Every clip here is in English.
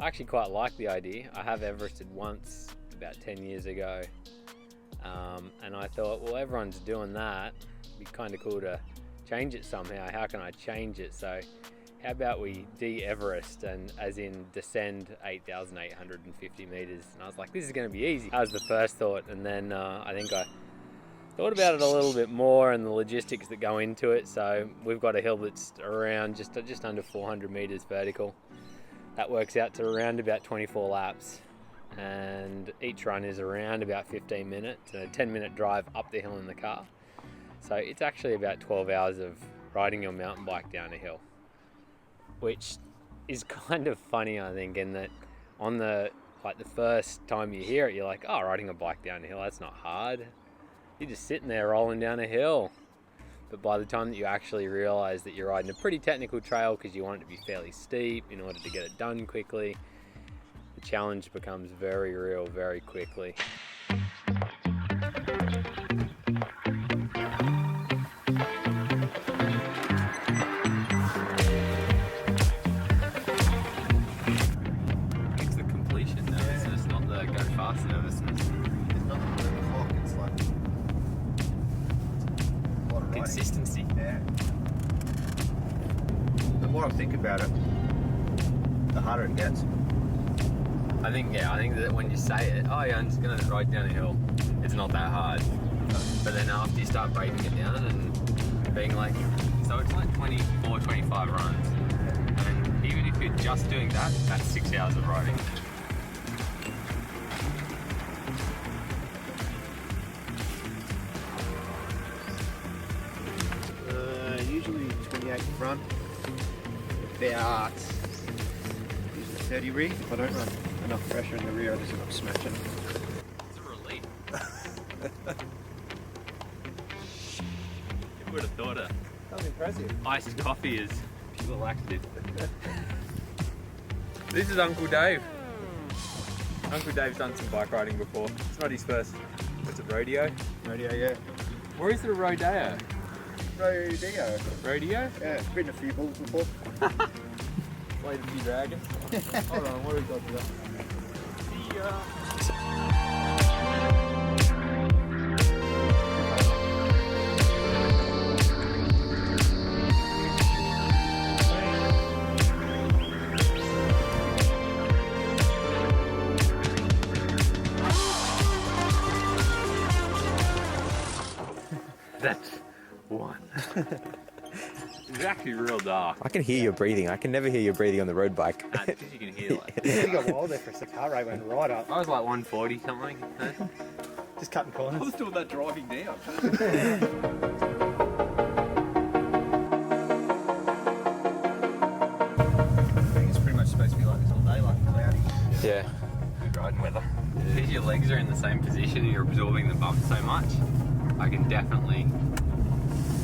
I actually quite like the idea. I have Everested once about 10 years ago, and I thought, well, everyone's doing that. It'd be kind of cool to change it somehow. How can I change it? So how about we de-Everest, and as in descend 8,850 meters? And I was like, this is going to be easy. That was the first thought, and then I think I thought about it a little bit more and the logistics that go into it. So we've got a hill that's around just under 400 meters vertical. That works out to around about 24 laps, and each run is around about 15 minutes, and a 10-minute drive up the hill in the car. So it's actually about 12 hours of riding your mountain bike down a hill, which is kind of funny, I think, in that on the first time you hear it, you're like, oh, riding a bike down a hill, that's not hard. You're just sitting there rolling down a hill. But by the time that you actually realize that you're riding a pretty technical trail because you want it to be fairly steep in order to get it done quickly, the challenge becomes very real very quickly. It's the completion nervousness, not the go fast nervousness. There's nothing to the clock, it's like a lot of riding. Consistency. Yeah. The more I think about it, the harder it gets. I think that when you say it, oh yeah, I'm just gonna ride down a hill, it's not that hard. But then after you start breaking it down and being like, so it's like 24, 25 runs. And even if you're just doing that, that's 6 hours of riding. Usually 28 front, about usually 30 rear. If I don't run enough pressure in the rear, I just end up smashing. It's a relief. You would have thought it. That was impressive. Iced coffee is pure laxative. This is Uncle Dave. Uncle Dave's done some bike riding before. It's not his first. What's it, rodeo? Rodeo, yeah. Or is it a rodeo? Rodeo. Rodeo? Yeah, ridden a few bulls before. Played a few dragons. Hold on, what have we got to that? See ya. That's one. It's actually real dark. I can hear your breathing. I can never hear your breathing on the road bike. That's because you can hear like. You got wild there for a sec. Heart rate went right up. I was like 140 something. Just cutting corners. I was doing that driving down. I think it's pretty much supposed to be like this all day, like cloudy. Yeah. Good riding weather. Because your legs are in the same position and you're absorbing the bump so much, I can definitely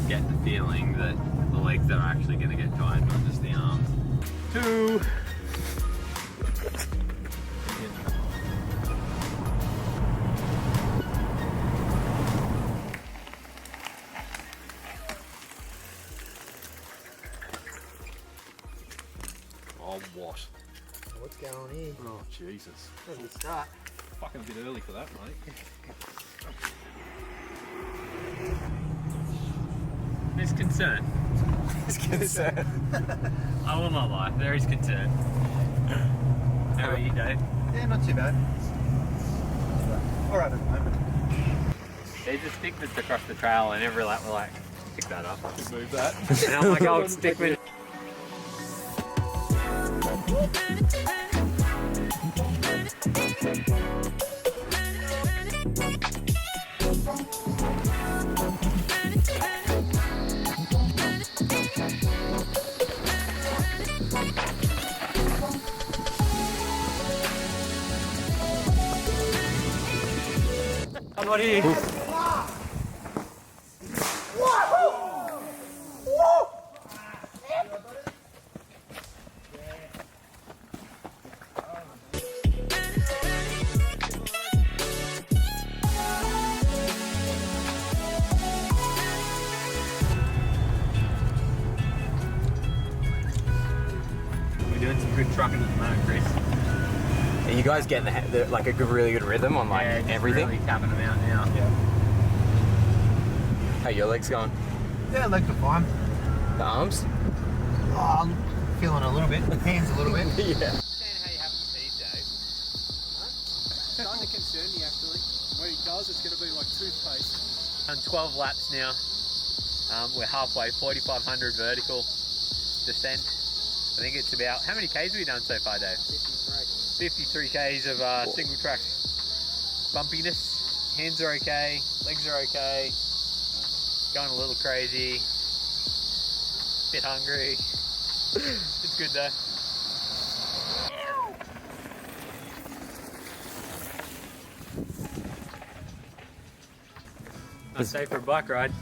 get the feeling that the legs are actually going to get tired, not just the arms. 2. Oh, what? What's going on here? Oh, Jesus. Where's the start? Fucking a bit early for that, mate. There's concern. It's concern. I will not lie, there is concern. How are you, Dave? Yeah, not too bad. Alright at the moment. There's a stick that's across the trail and every lap we're like, pick that up. Just move that. And I'm like, oh, stickman. Somebody. We're doing some good trucking at the moment, Chris. Are you guys getting like a really good rhythm on like everything? Really tapping them out now. Yeah. How your legs going? Yeah, legs are fine. The arms? Oh, I'm feeling a little bit. Hands a little bit. Yeah. How you having speed, Dave? Starting to concern me actually. When he does, it's going to be like toothpaste. Done 12 laps now. We're halfway, 4,500 vertical descent. I think it's about, how many Ks have we done so far, Dave? 53 Ks of single track bumpiness. Hands are okay, legs are okay. Going a little crazy. Bit hungry. It's good though. Nice day for a bike ride.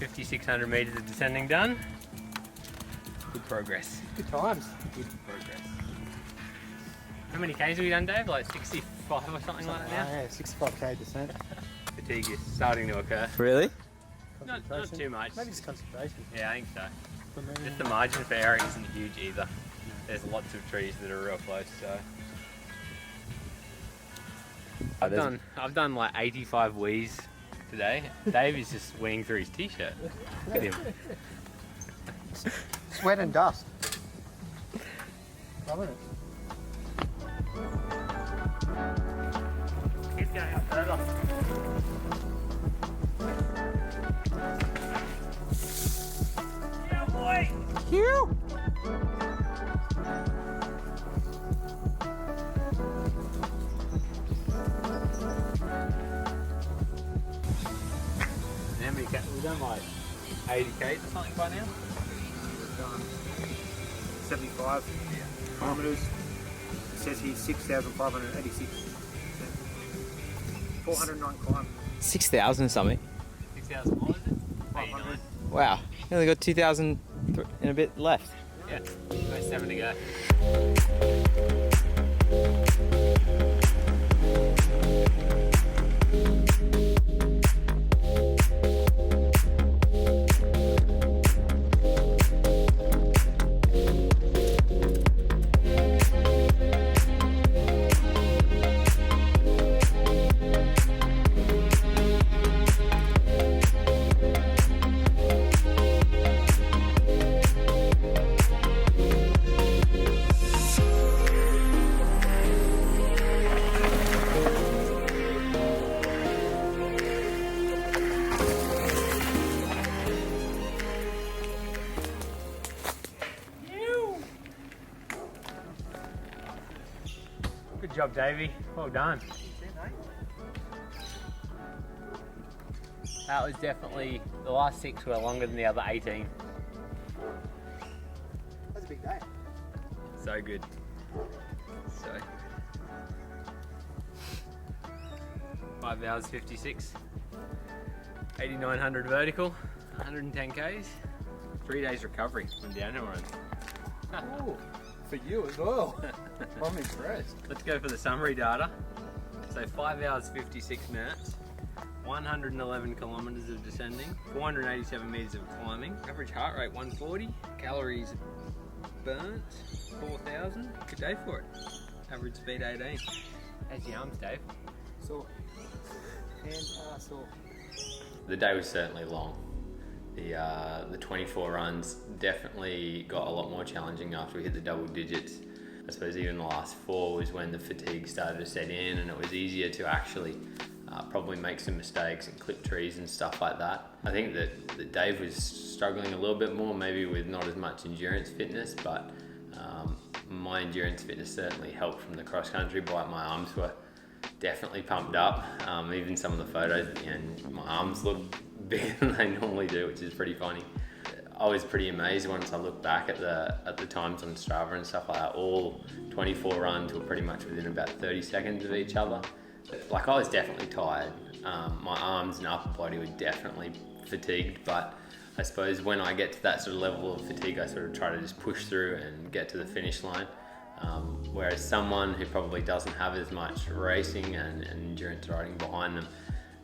5,600 meters of descending done. Good progress. Good times. Good progress. How many Ks have we done, Dave? Like 65 or something like that now? Yeah, 65k descent. Fatigue is starting to occur. Really? Not too much. Maybe just concentration. Yeah, I think so. For me. Just the margin for error isn't huge either. There's lots of trees that are real close, so. I've done like 85 wheeze today. Dave is just weeing through his t-shirt. Look at him. Sweat and dust. Loving it. He's going up further. Yeah, boy! Phew. How many Ks? We've done like 80 Ks or something by now. 75 kilometres. It says here 6,586. 409 climbs. 6,000 something. 6,000, what is it? 500. Wow. You only got 2,000 and a bit left. Yeah, nice 7 to go. Good job, Davey. Well done. That was definitely, the last 6 were longer than the other 18. That's a big day. So good. So. 5 hours 56. 8,900 vertical. 110 Ks. 3 days recovery from downhill runs. Ooh, for you as well. I'm impressed. Let's go for the summary data. So 5 hours 56 minutes. 111 kilometers of descending, 487 meters of climbing, average heart rate 140, calories burnt 4,000. Good day for it. Average speed 18. How's your arms, Dave? Sore. Hands are sore. The day was certainly long. The 24 runs definitely got a lot more challenging after we hit the double digits. I suppose even the last 4 was when the fatigue started to set in, and it was easier to actually probably make some mistakes and clip trees and stuff like that. I think that Dave was struggling a little bit more, maybe with not as much endurance fitness, but my endurance fitness certainly helped from the cross country bike. My arms were definitely pumped up. Even some of the photos at the end, my arms looked bigger than they normally do, which is pretty funny. I was pretty amazed once I looked back at the times on Strava and stuff like that. All 24 runs were pretty much within about 30 seconds of each other. Like, I was definitely tired. My arms and upper body were definitely fatigued, but I suppose when I get to that sort of level of fatigue, I sort of try to just push through and get to the finish line. Whereas someone who probably doesn't have as much racing and endurance riding behind them,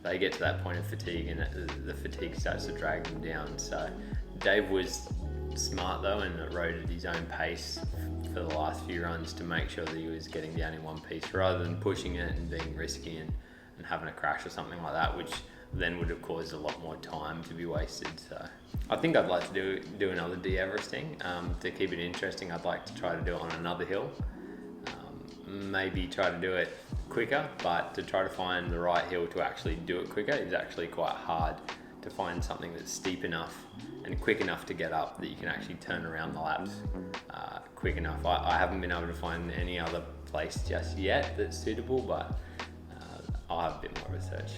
they get to that point of fatigue, and the fatigue starts to drag them down. So Dave was smart though, and rode at his own pace for the last few runs to make sure that he was getting down in one piece rather than pushing it and being risky and having a crash or something like that, which then would have caused a lot more time to be wasted. So I think I'd like to do another DE-Everesting. To keep it interesting, I'd like to try to do it on another hill. Maybe try to do it quicker, but to try to find the right hill to actually do it quicker is actually quite hard. To find something that's steep enough and quick enough to get up that you can actually turn around the laps quick enough. I haven't been able to find any other place just yet that's suitable, but I'll have a bit more research.